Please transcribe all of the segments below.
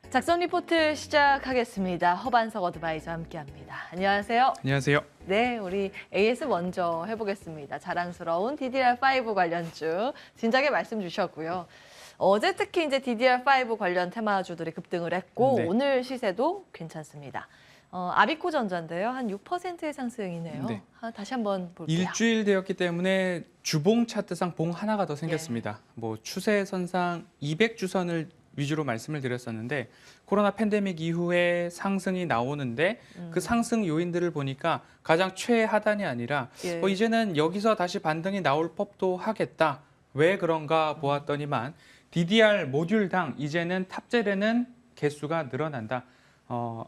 작성 리포트 시작하겠습니다. 허반석 어드바이저 함께합니다. 안녕하세요. 안녕하세요. 네, 우리 AS 먼저 해보겠습니다. 자랑스러운 DDR5 관련주 진작에 말씀 주셨고요. 어제 특히 이제 DDR5 관련 테마주들이 급등을 했고 네. 오늘 시세도 괜찮습니다. 아비코 전자인데요. 한 6%의 상승이네요. 네. 다시 한번 볼게요. 일주일 되었기 때문에 주봉 차트상 봉 하나가 더 생겼습니다. 뭐 추세선상 200주선을 위주로 말씀을 드렸었는데 코로나 팬데믹 이후에 상승이 나오는데 그 상승 요인들을 보니까 가장 최하단이 아니라 예. 이제는 여기서 다시 반등이 나올 법도 하겠다. 왜 그런가 보았더니만 DDR 모듈당 이제는 탑재되는 개수가 늘어난다. 이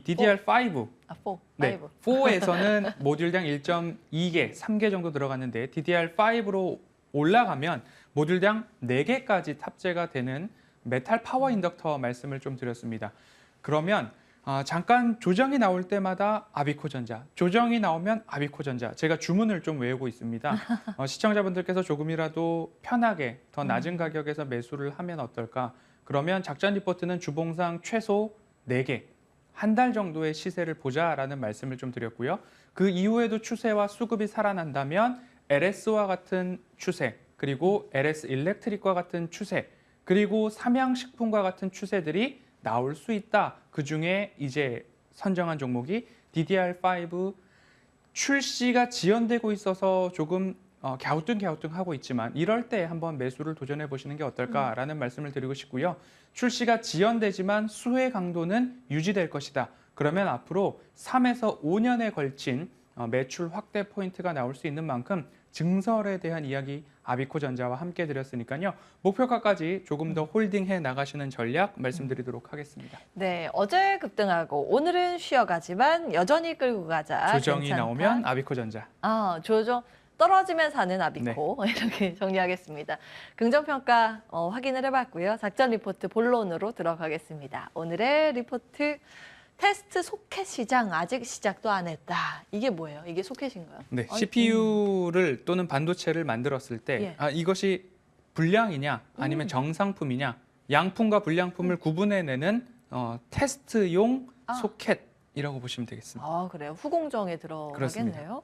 DDR5 4, 네, 4에서는 모듈당 1.2개, 3개 정도 들어갔는데 DDR5로 올라가면 모듈당 4개까지 탑재가 되는 메탈 파워 인덕터 말씀을 좀 드렸습니다. 그러면 잠깐 조정이 나올 때마다 아비코전자, 조정이 나오면 아비코전자, 제가 주문을 좀 외우고 있습니다. 시청자분들께서 조금이라도 편하게 더 낮은 가격에서 매수를 하면 어떨까? 그러면 작전 리포트는 주봉상 최소 4개, 한 달 정도의 시세를 보자라는 말씀을 좀 드렸고요. 그 이후에도 추세와 수급이 살아난다면 LS와 같은 추세, 그리고 LS 일렉트릭과 같은 추세, 그리고 삼양식품과 같은 추세들이 나올 수 있다. 그중에 이제 선정한 종목이 DDR5 출시가 지연되고 있어서 조금 갸우뚱하고 있지만 이럴 때 한번 매수를 도전해 보시는 게 어떨까라는 말씀을 드리고 싶고요. 출시가 지연되지만 수혜 강도는 유지될 것이다. 그러면 앞으로 3에서 5년에 걸친 매출 확대 포인트가 나올 수 있는 만큼 증설에 대한 이야기 아비코전자와 함께 드렸으니까요. 목표가까지 조금 더 홀딩해 나가시는 전략 말씀드리도록 하겠습니다. 네, 어제 급등하고 오늘은 쉬어가지만 여전히 끌고 가자. 조정이 괜찮다. 나오면 아비코전자. 조정 떨어지면 사는 아비코 이렇게 정리하겠습니다. 긍정평가 확인을 해봤고요. 작전 리포트 본론으로 들어가겠습니다. 오늘의 리포트 테스트 소켓 시장 아직 시작도 안 했다. 이게 뭐예요? 이게 소켓인가요? 네, CPU를 또는 반도체를 만들었을 때 이것이 불량이냐 아니면 정상품이냐 양품과 불량품을 구분해내는 테스트용 소켓이라고 보시면 되겠습니다. 그래요. 후공정에 들어가겠네요. 그렇습니다.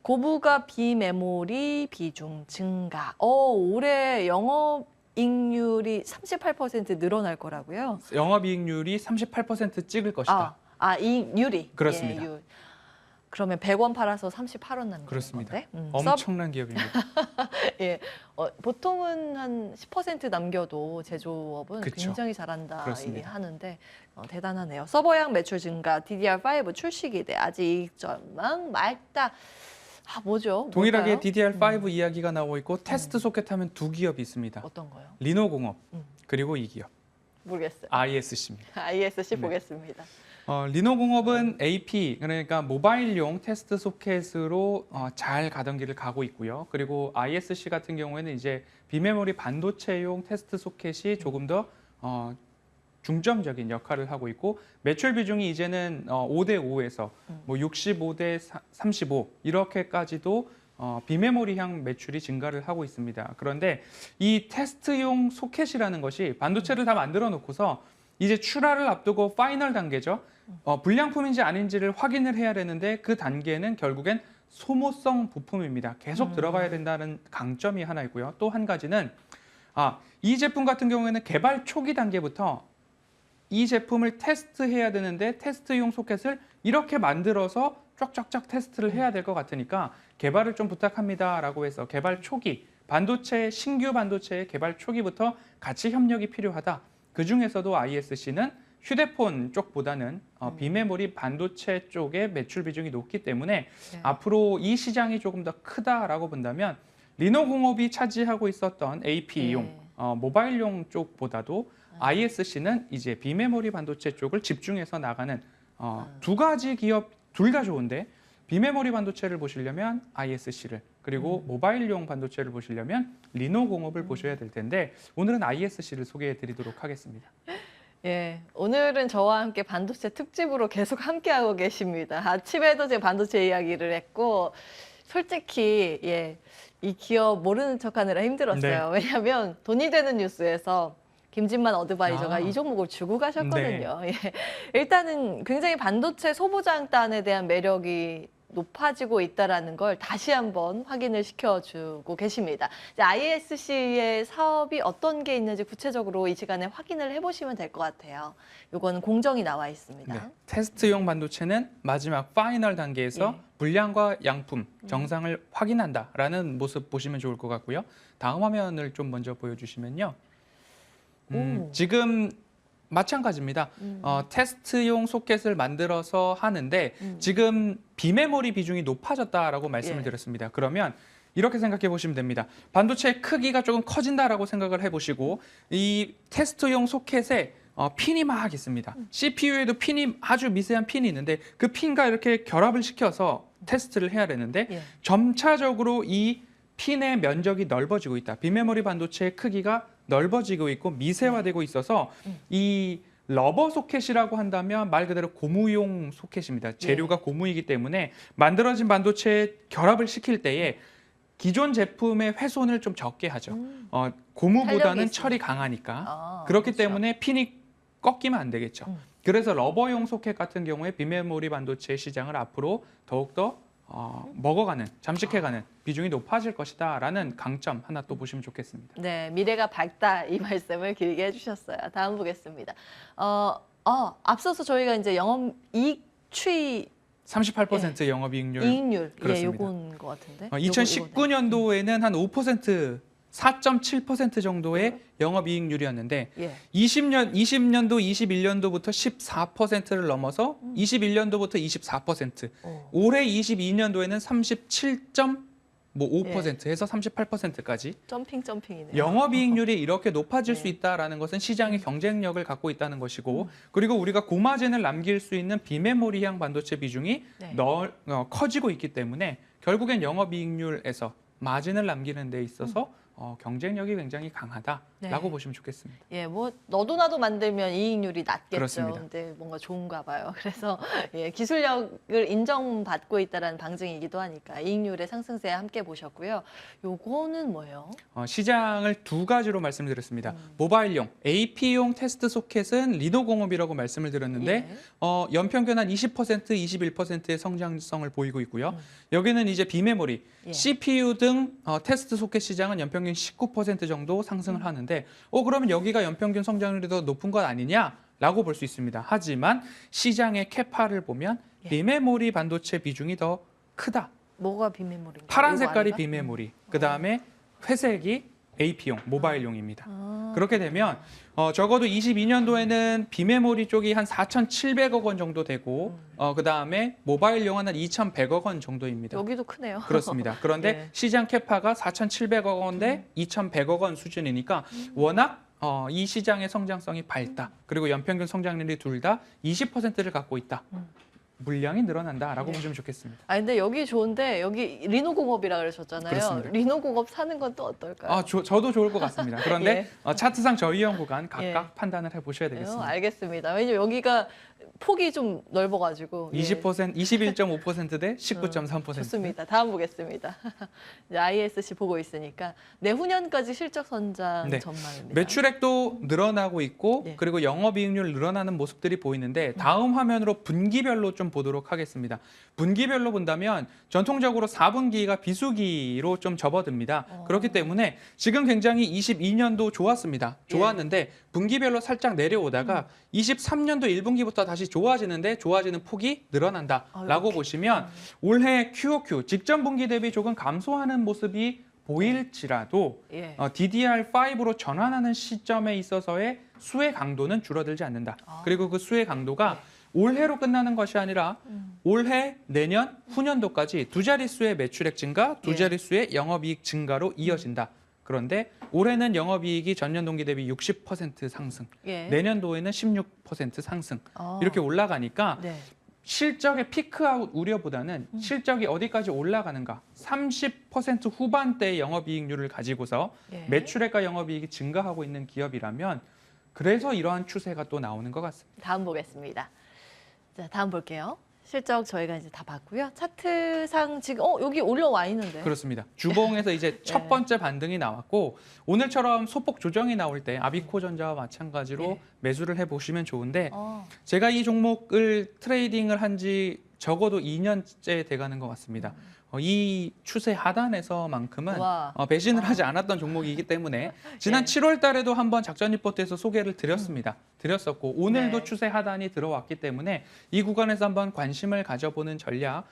고부가 비메모리 비중 증가. 올해 영업이익률이 38% 늘어날 거라고요? 영업이익률이 38% 찍을 것이다. 이익률이? 그렇습니다. 예, 그러면 100원 팔아서 38원 남는 그렇습니다. 건데? 엄청난 기업입니다. 예, 보통은 한 10% 남겨도 제조업은 그쵸. 굉장히 잘한다 그렇습니다. 하는데 대단하네요. 서버양 매출 증가, DDR5 출시 기대, 아직 이익 전망 맑다. 뭐죠? 동일하게 뭘까요? DDR5 이야기가 나오고 있고 테스트 소켓 하면 두 기업이 있습니다. 어떤 거요? 리노공업 그리고 이 기업 모르겠어요. ISC입니다. ISC 네. 보겠습니다. 리노공업은 AP 그러니까 모바일용 테스트 소켓으로 잘 가던 길을 가고 있고요. 그리고 ISC 같은 경우에는 이제 비메모리 반도체용 테스트 소켓이 조금 더 중점적인 역할을 하고 있고 매출 비중이 이제는 5대 5에서 뭐 65대 35 이렇게까지도 비메모리향 매출이 증가를 하고 있습니다. 그런데 이 테스트용 소켓이라는 것이 반도체를 다 만들어 놓고서 이제 출하를 앞두고 파이널 단계죠. 불량품인지 아닌지를 확인을 해야 되는데 그 단계는 결국엔 소모성 부품입니다. 계속 들어가야 된다는 강점이 하나 있고요. 또 한 가지는 이 제품 같은 경우에는 개발 초기 단계부터 이 제품을 테스트해야 되는데 테스트용 소켓을 이렇게 만들어서 쫙쫙쫙 테스트를 해야 될 것 같으니까 개발을 좀 부탁합니다라고 해서 개발 초기, 신규 반도체의 개발 초기부터 같이 협력이 필요하다. 그중에서도 ISC는 휴대폰 쪽보다는 비메모리 반도체 쪽의 매출 비중이 높기 때문에 앞으로 이 시장이 조금 더 크다라고 본다면 리노공업이 차지하고 있었던 AP용, 모바일용 쪽보다도 ISC는 이제 비메모리 반도체 쪽을 집중해서 나가는 두 가지 기업 둘 다 좋은데 비메모리 반도체를 보시려면 ISC를 그리고 모바일용 반도체를 보시려면 리노공업을 보셔야 될 텐데 오늘은 ISC를 소개해 드리도록 하겠습니다. 예, 오늘은 저와 함께 반도체 특집으로 계속 함께하고 계십니다. 아침에도 제가 반도체 이야기를 했고 솔직히 이 기업 모르는 척하느라 힘들었어요. 왜냐하면 돈이 되는 뉴스에서 김진만 어드바이저가 아. 이 종목을 주고 가셨거든요. 예. 일단은 굉장히 반도체 소부장단에 대한 매력이 높아지고 있다라는 걸 다시 한번 확인을 시켜주고 계십니다. 이제 ISC의 사업이 어떤 게 있는지 구체적으로 이 시간에 확인을 해보시면 될 것 같아요. 요거는 공정이 나와 있습니다. 네. 테스트용 반도체는 마지막 파이널 단계에서 예. 물량과 양품 정상을 확인한다라는 모습 보시면 좋을 것 같고요. 다음 화면을 좀 먼저 보여주시면요. 오. 지금 마찬가지입니다. 테스트용 소켓을 만들어서 하는데 지금 비메모리 비중이 높아졌다라고 말씀을 예. 드렸습니다. 그러면 이렇게 생각해 보시면 됩니다. 반도체의 크기가 조금 커진다라고 생각을 해보시고 이 테스트용 소켓에 핀이 막 있습니다. CPU에도 핀이 아주 미세한 핀이 있는데 그 핀과 이렇게 결합을 시켜서 테스트를 해야 되는데 예. 점차적으로 이 핀의 면적이 넓어지고 있다. 비메모리 반도체의 크기가 넓어지고 있고 미세화되고 있어서 이 러버 소켓이라고 한다면 말 그대로 고무용 소켓입니다. 재료가 고무이기 때문에 만들어진 반도체에 결합을 시킬 때에 기존 제품의 훼손을 좀 적게 하죠. 고무보다는 철이 강하니까. 아, 그렇기 그렇죠. 때문에 핀이 꺾이면 안 되겠죠. 그래서 러버용 소켓 같은 경우에 비메모리 반도체 시장을 앞으로 더욱더 먹어가는, 잠식해가는 비중이 높아질 것이다라는 강점 하나 또 보시면 좋겠습니다. 네, 미래가 밝다 이 말씀을 길게 해주셨어요. 다음 보겠습니다. 앞서서 저희가 이제 영업이익 추이 38% 영업이익률 이익률 그렇습니다. 요건 것 같은데. 2019년도에는 한 5%, 4.7% 정도의 영업이익률이었는데 예. 20년도, 21년도부터 14%를 넘어서 21년도부터 24%, 올해 22년도에는 37.5% 해서 38%까지 점핑이네요. 영업이익률이 이렇게 높아질 네. 수 있다는 것은 시장의 경쟁력을 갖고 있다는 것이고 그리고 우리가 고마진을 남길 수 있는 비메모리형 반도체 비중이 네. 커지고 있기 때문에 결국엔 영업이익률에서 마진을 남기는 데 있어서 경쟁력이 굉장히 강하다라고 네. 보시면 좋겠습니다. 예, 뭐 너도 나도 만들면 이익률이 낮겠죠. 그렇습니다. 근데 뭔가 좋은가 봐요. 그래서 예, 기술력을 인정받고 있다는 방증이기도 하니까 이익률의 상승세 함께 보셨고요. 요거는 뭐예요? 시장을 두 가지로 말씀드렸습니다. 모바일용, AP용 테스트 소켓은 리노공업이라고 말씀을 드렸는데 예. 연평균 한 20%, 21%의 성장성을 보이고 있고요. 여기는 이제 비메모리, 예. CPU 등 테스트 소켓 시장은 연평균 19% 정도 상승을 하는데 그러면 여기가 연평균 성장률이 더 높은 것 아니냐라고 볼 수 있습니다. 하지만 시장의 캐파를 보면 예. 비메모리 반도체 비중이 더 크다. 뭐가 비메모리인가요? 파란 요거 색깔이 아닌가? 비메모리, 그다음에 회색이 AP용, 모바일용입니다. 그렇게 되면 적어도 22년도에는 비메모리 쪽이 한 4,700억 원 정도 되고 그다음에 모바일용은 한 2,100억 원 정도입니다. 여기도 크네요. 그렇습니다. 그런데 예. 시장 캐파가 4,700억 원대 2,100억 원 수준이니까 워낙 이 시장의 성장성이 밝다. 그리고 연평균 성장률이 둘 다 20%를 갖고 있다. 물량이 늘어난다라고 네. 보시면 좋겠습니다. 근데 여기 좋은데 여기 리노공업이라 그러셨잖아요. 그렇습니다. 리노공업 사는 건 또 어떨까요? 저도 좋을 것 같습니다. 그런데 차트상 저희형 구간 각각 예. 판단을 해보셔야 되겠습니다. 알겠습니다. 왜냐면 여기가 폭이 좀 넓어가지고 20%, 21.5% 대 19.3%. 좋습니다. 다음 보겠습니다. 이제 ISC 보고 있으니까 내후년까지 실적 선장 네. 전망입니다. 매출액도 늘어나고 있고 예. 그리고 영업이익률 늘어나는 모습들이 보이는데 다음 화면으로 분기별로 좀 보도록 하겠습니다. 분기별로 본다면 전통적으로 4분기가 비수기로 좀 접어듭니다. 그렇기 때문에 지금 굉장히 22년도 좋았습니다. 좋았는데 분기별로 살짝 내려오다가 23년도 1분기부터 다시 좋아지는데 좋아지는 폭이 늘어난다라고 보시면 올해 QOQ 직전 분기 대비 조금 감소하는 모습이 보일지라도 예. DDR5로 전환하는 시점에 있어서의 수혜 강도는 줄어들지 않는다. 그리고 그 수혜 강도가 올해로 끝나는 것이 아니라 올해, 내년, 후년도까지 두 자릿수의 매출액 증가, 두 자릿수의 영업이익 증가로 이어진다. 그런데 올해는 영업이익이 전년 동기 대비 60% 상승, 예. 내년도에는 16% 상승 이렇게 올라가니까 네. 실적의 피크아웃 우려보다는 실적이 어디까지 올라가는가 30% 후반대의 영업이익률을 가지고서 예. 매출액과 영업이익이 증가하고 있는 기업이라면 그래서 이러한 추세가 또 나오는 것 같습니다. 다음 보겠습니다. 자, 다음 볼게요. 실적 저희가 이제 다 봤고요. 차트상 지금 여기 올라와 있는데. 그렇습니다. 주봉에서 이제 네. 첫 번째 반등이 나왔고 오늘처럼 소폭 조정이 나올 때 아비코전자와 마찬가지로 네. 매수를 해보시면 좋은데 어, 제가 이 종목을 트레이딩을 한 지 적어도 2년째 돼가는 것 같습니다. 이 추세 하단에서만큼은 와. 배신을 하지 않았던 종목이기 때문에 지난 네. 7월 달에도 한번 작전 리포트에서 소개를 드렸습니다. 드렸었고 오늘도 네. 추세 하단이 들어왔기 때문에 이 구간에서 한번 관심을 가져보는 전략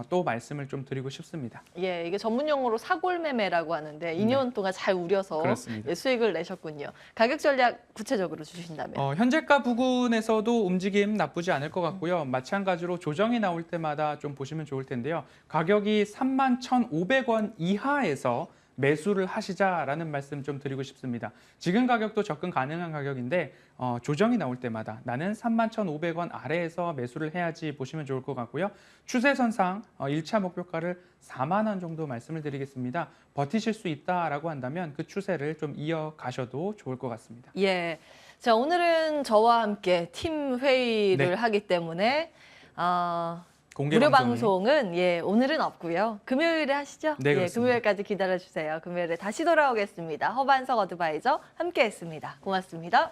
또 말씀을 좀 드리고 싶습니다. 예, 이게 전문 용어로 사골매매라고 하는데 2년 동안 잘 우려서 그렇습니다. 예, 수익을 내셨군요. 가격 전략 구체적으로 주신다면. 현재가 부근에서도 움직임 나쁘지 않을 것 같고요. 마찬가지로 조정이 나올 때마다 좀 보시면 좋을 텐데요. 가격이 31,500원 이하에서 매수를 하시자라는 말씀 좀 드리고 싶습니다. 지금 가격도 접근 가능한 가격인데 조정이 나올 때마다 나는 31,500원 아래에서 매수를 해야지 보시면 좋을 것 같고요. 추세선상 1차 목표가를 4만 원 정도 말씀을 드리겠습니다. 버티실 수 있다라고 한다면 그 추세를 좀 이어가셔도 좋을 것 같습니다. 예. 자, 오늘은 저와 함께 팀 회의를 네. 하기 때문에 공개 무료 방송이. 방송은 예, 오늘은 없고요. 금요일에 하시죠? 네, 예, 그렇습니다. 금요일까지 기다려 주세요. 금요일에 다시 돌아오겠습니다. 허반석 어드바이저 함께 했습니다. 고맙습니다.